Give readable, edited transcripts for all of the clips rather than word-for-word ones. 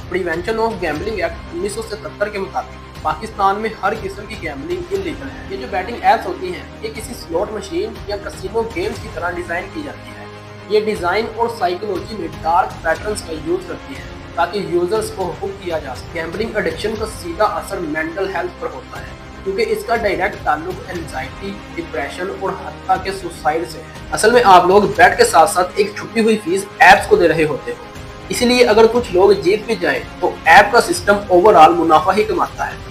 Prevention of gambling act 1977 के मुताबिक पाकिस्तान में हर किस्म की गैम्बलिंग इलीगल है। ये जो बैटिंग एप्स होती हैं ये किसी स्लॉट मशीन या कसिनो गेम्स की तरह डिजाइन की जाती है। ये डिजाइन और साइकोलॉजी में डार्क पैटर्न्स का यूज करती है ताकि यूजर्स को हुक किया जा सके। गैम्बलिंग एडिक्शन का सीधा असर मेंटल हेल्थ पर होता है क्योंकि इसका डायरेक्ट ताल्लुक एंजाइटी, डिप्रेशन और हत्या के सुसाइड से है। असल में आप लोग बेट के साथ साथ एक छुपी हुई फीस एप्स को दे रहे होते हो, इसलिए अगर कुछ लोग जीत भी जाएं तो ऐप का सिस्टम ओवरऑल मुनाफा ही कमाता है।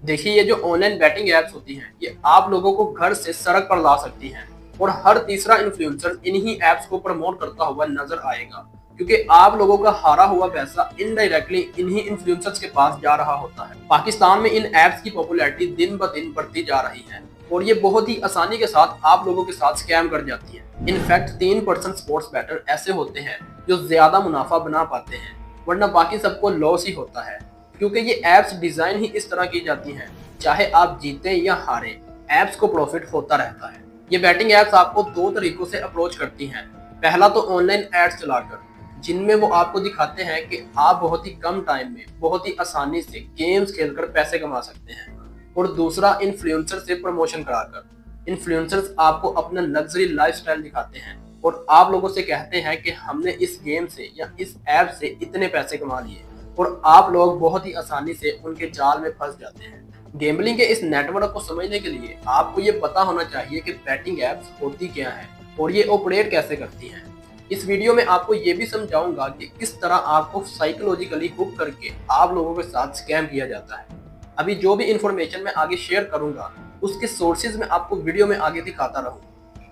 देखिए, ये जो ऑनलाइन बैटिंग एप्स होती हैं ये आप लोगों को घर से सड़क पर ला सकती हैं और हर तीसरा इन्फ्लुएंसर इन्हीं एप्स को प्रमोट करता हुआ नजर आएगा क्योंकि आप लोगों का हारा हुआ पैसा इनडायरेक्टली इन्हीं इन्फ्लुएंसर्स के पास जा रहा होता है। पाकिस्तान में इन एप्स की पॉपुलैरिटी दिन ब दिन बढ़ती जा रही है और ये बहुत ही आसानी के साथ आप लोगों के साथ स्कैम कर जाती है। इनफैक्ट 3% स्पोर्ट्स बैटर ऐसे होते हैं जो ज्यादा मुनाफा बना पाते हैं, वरना बाकी सबको लॉस ही होता है क्योंकि ये एप्स डिजाइन ही इस तरह की जाती हैं, चाहे आप जीते या हारे एप्स को प्रॉफिट होता रहता है। ये बैटिंग एप्स आपको दो तरीकों से अप्रोच करती हैं। पहला तो ऑनलाइन एड्स चलाकर, जिनमें वो आपको दिखाते हैं कि आप बहुत ही कम टाइम में बहुत ही आसानी से गेम्स खेलकर पैसे कमा सकते हैं, और दूसरा इन्फ्लुएंसर से प्रमोशन कराकर। इन्फ्लुएंसर्स आपको अपना लग्जरी लाइफस्टाइल दिखाते हैं और आप लोगों से कहते हैं कि हमने इस गेम से या इस ऐप से इतने पैसे कमा लिए, और आप लोग बहुत ही आसानी से उनके जाल में फंस जाते हैं। गैम्बलिंग के इस नेटवर्क को समझने के लिए आपको ये पता होना चाहिए कि बैटिंग एप्स होती क्या है और ये ऑपरेट कैसे करती हैं। इस वीडियो में आपको ये भी समझाऊंगा कि किस तरह आपको साइकोलॉजिकली हुक करके आप लोगों के साथ स्कैम किया जाता है। अभी जो भी इंफॉर्मेशन मैं आगे शेयर करूंगा उसके सोर्सेज में आपको वीडियो में आगे दिखाता रहूंगा।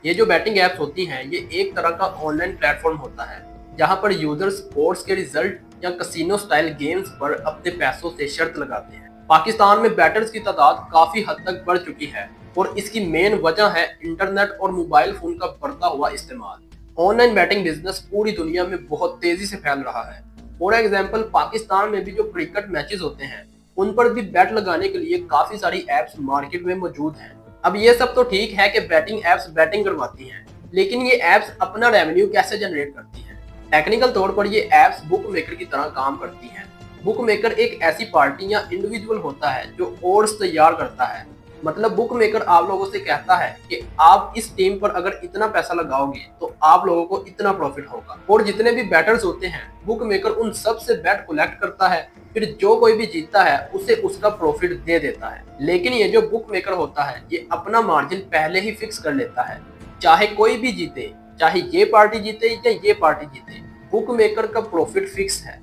ये जो बैटिंग एप्स होती हैं ये एक तरह का ऑनलाइन प्लेटफॉर्म होता है जहां पर यूजर स्पोर्ट्स के रिजल्ट या कसिनो स्टाइल गेम्स पर अपने पैसों से शर्त लगाते हैं। पाकिस्तान में बैटर्स की तादाद काफी हद तक बढ़ चुकी है और इसकी मेन वजह है इंटरनेट और मोबाइल फोन का बढ़ता हुआ इस्तेमाल। ऑनलाइन बैटिंग बिजनेस पूरी दुनिया में बहुत तेजी से फैल रहा है। फॉर एग्जाम्पल, पाकिस्तान में भी जो क्रिकेट मैचेस होते हैं उन पर भी बैट लगाने के लिए काफी सारी एप्स मार्केट में मौजूद हैं। अब ये सब तो ठीक है कि बैटिंग एप्स बैटिंग करवाती हैं, लेकिन ये एप्स अपना रेवेन्यू कैसे जनरेट करती हैं? टेक्निकल तौर पर ये एप्स बुक मेकर की तरह काम करती हैं। बुक मेकर एक ऐसी पार्टी या इंडिविजुअल होता है जो ओड्स तैयार करता है। मतलब बुक मेकर आप लोगों से कहता है कि आप इस टीम पर अगर इतना पैसा लगाओगे तो आप लोगों को इतना प्रॉफिट होगा, और जितने भी बैटर्स होते हैं बुक मेकर उन सब से बैट कलेक्ट करता है, फिर जो कोई भी जीतता है उसे उसका प्रॉफिट दे देता है। लेकिन ये जो बुक मेकर होता है ये अपना मार्जिन पहले ही फिक्स कर लेता है, चाहे कोई भी जीते, चाहे ये पार्टी जीते या ये पार्टी जीते, बुक मेकर का प्रॉफिट फिक्स है।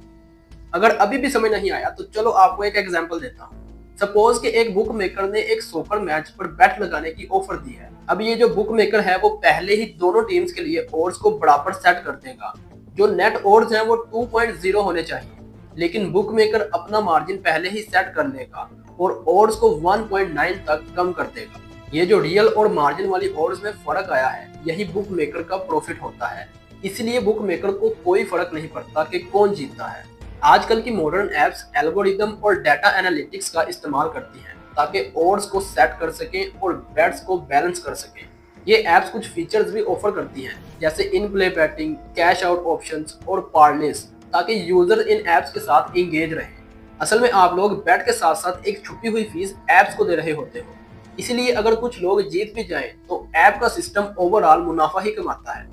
अगर अभी भी समझ नहीं आया तो चलो आपको एक एग्जांपल देता हूँ। सपोज कि एक बुक मेकर ने एक सॉकर मैच पर बैट लगाने की ऑफर दी है। अब ये जो बुक मेकर है वो पहले ही दोनों टीम्स के लिए ओड्स को बराबर सेट कर देगा। जो नेट ओड्स हैं वो 2.0 होने चाहिए, लेकिन बुक मेकर अपना मार्जिन पहले ही सेट कर लेगा और ओड्स को 1.9 तक कम कर देगा। ये जो रियल और मार्जिन वाली ओड्स में फर्क आया है यही बुक मेकर का प्रॉफिट होता है। इसलिए बुक मेकर को कोई फर्क नहीं पड़ता कि कौन जीतता है। आजकल की मॉडर्न एप्स एल्गोरिदम और डाटा एनालिटिक्स का इस्तेमाल करती हैं ताकि ओड्स को सेट कर सकें और बेट्स को बैलेंस कर सकें। ये एप्स कुछ फीचर्स भी ऑफर करती हैं जैसे इन play batting, cash out options और पार्लेस, ताकि यूजर इन एप्स के साथ इंगेज रहे। असल में आप लोग बैट के साथ साथ एक छुपी हुई फीस एप्स को दे रहे होते हो, इसलिए अगर कुछ लोग जीत भी जाएं तो ऐप का सिस्टम ओवरऑल मुनाफा ही कमाता है।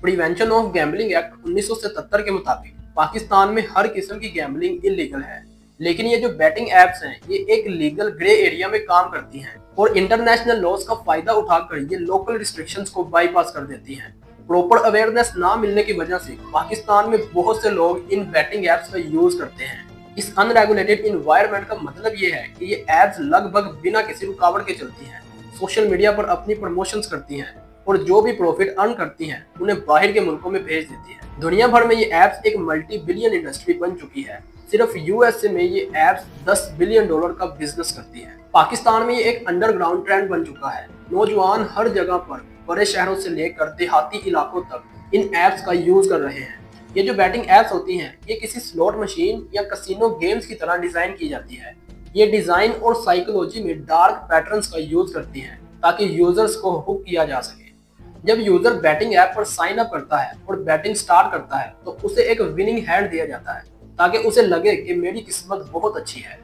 प्रिवेंशन ऑफ गैम्बलिंग एक्ट 1977 के मुताबिक पाकिस्तान में हर किस्म की गैम्बलिंग इलीगल है, लेकिन ये जो बैटिंग एप्स हैं ये एक लीगल ग्रे एरिया में काम करती हैं और इंटरनेशनल लॉज का फायदा उठाकर ये लोकल रिस्ट्रिक्शंस को बाईपास कर देती हैं। प्रॉपर अवेयरनेस ना मिलने की वजह से पाकिस्तान में बहुत से लोग इन बैटिंग एप्स का यूज करते हैं। इस अनरेगुलेटेड इन्वायरमेंट का मतलब ये है कि ये एप्स लगभग बिना किसी रुकावट के चलती हैं, सोशल मीडिया पर अपनी प्रमोशंस करती हैं और जो भी प्रॉफिट अर्न करती हैं उन्हें बाहर के मुल्कों में भेज देती है। दुनिया भर में ये एप्स एक मल्टी बिलियन इंडस्ट्री बन चुकी है। सिर्फ यूएसए में ये एप्स 10 बिलियन डॉलर का बिजनेस करती है। पाकिस्तान में ये एक अंडरग्राउंड ट्रेंड बन चुका है। नौजवान हर जगह पर बड़े शहरों से लेकर देहाती इलाकों तक इन एप्स का यूज कर रहे हैं। ये जो बैटिंग एप्स होती हैं ये किसी स्लॉट मशीन या कसिनो गेम्स की तरह डिजाइन की जाती है। ये डिजाइन और साइकोलॉजी में डार्क पैटर्न्स का यूज करती हैं ताकि यूजर्स को हुक किया जा सके। जब यूजर बैटिंग ऐप पर साइन अप करता है और बैटिंग स्टार्ट करता है तो उसे एक विनिंग हैंड दिया जाता है ताकि उसे लगे कि मेरी किस्मत बहुत अच्छी है।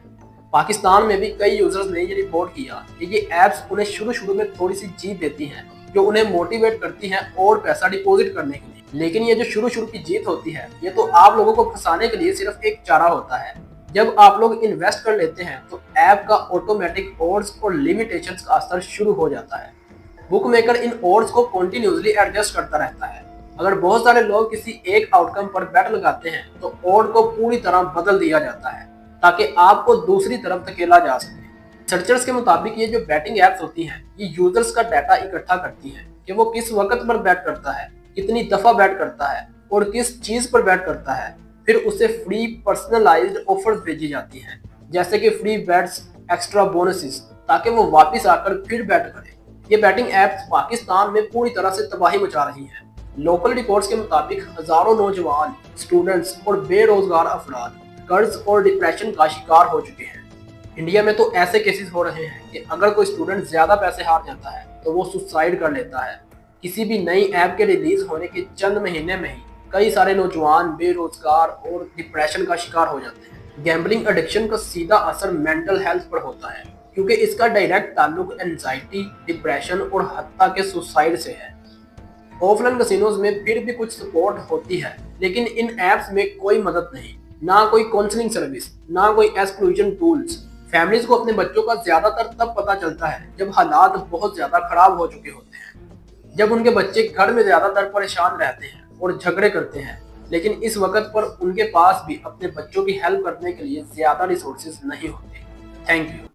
पाकिस्तान में भी कई यूजर्स ने ये रिपोर्ट किया कि ये ऐप्स उन्हें शुरू शुरू में थोड़ी सी जीत देती हैं जो उन्हें मोटिवेट करती हैं और पैसा डिपॉजिट करने के लिए। लेकिन ये जो शुरू शुरू की जीत होती है ये तो आप लोगों को फंसाने के लिए सिर्फ एक चारा होता है। जब आप लोग इन्वेस्ट कर लेते हैं तो ऐप का ऑटोमेटिक ऑड्स और लिमिटेशंस का असर शुरू हो जाता है। बुक मेकर इन ऑड्स को कंटिन्यूअसली एडजस्ट करता रहता है। अगर बहुत सारे लोग किसी एक आउटकम पर बेट लगाते हैं तो ऑड को पूरी तरह बदल दिया जाता है ताकि आपको दूसरी तरफ धकेला जा सके। सर्चर्स के मुताबिक ये जो बैटिंग एप्स होती हैं ये यूजर्स का डाटा इकट्ठा करती हैं कि वो किस वक्त पर बैट करता है, कितनी दफा बैट करता है और किस चीज पर बैट करता है। फिर उसे फ्री पर्सनलाइज्ड ऑफर्स भेजी जाती हैं जैसे कि फ्री बेट्स, एक्स्ट्रा बोनसेस, ताकि वो वापस आकर फिर बैट करे। ये बैटिंग एप्स पाकिस्तान में पूरी तरह से तबाही मचा रही हैं। लोकल रिपोर्ट्स के मुताबिक हजारों नौजवान, स्टूडेंट्स और बेरोजगार अफराद कर्ज और डिप्रेशन का शिकार हो चुके हैं। इंडिया में तो ऐसे केसेस हो रहे हैं कि अगर कोई स्टूडेंट ज्यादा पैसे हार जाता है तो वो सुसाइड कर लेता है। किसी भी नई ऐप के रिलीज होने के चंद महीने में ही कई सारे नौजवान बेरोजगार और डिप्रेशन का शिकार हो जाते हैं। गैम्बलिंग एडिक्शन का सीधा असर मेंटल हेल्थ पर होता है क्योंकि इसका डायरेक्ट ताल्लुक एंजाइटी, डिप्रेशन और हत्या के सुसाइड से है। ऑफलाइन कैसीनोज में फिर भी कुछ सपोर्ट होती है लेकिन इन ऐप्स में कोई मदद नहीं, ना कोई काउंसलिंग सर्विस, ना कोई एक्सक्लूजन टूल्स। फैमिलीज को अपने बच्चों का ज्यादातर तब पता चलता है जब हालात बहुत ज्यादा खराब हो चुके होते हैं, जब उनके बच्चे घर में ज्यादातर परेशान रहते हैं और झगड़े करते हैं। लेकिन इस वक्त पर उनके पास भी अपने बच्चों की हेल्प करने के लिए ज्यादा रिसोर्सेज नहीं होते। Thank you.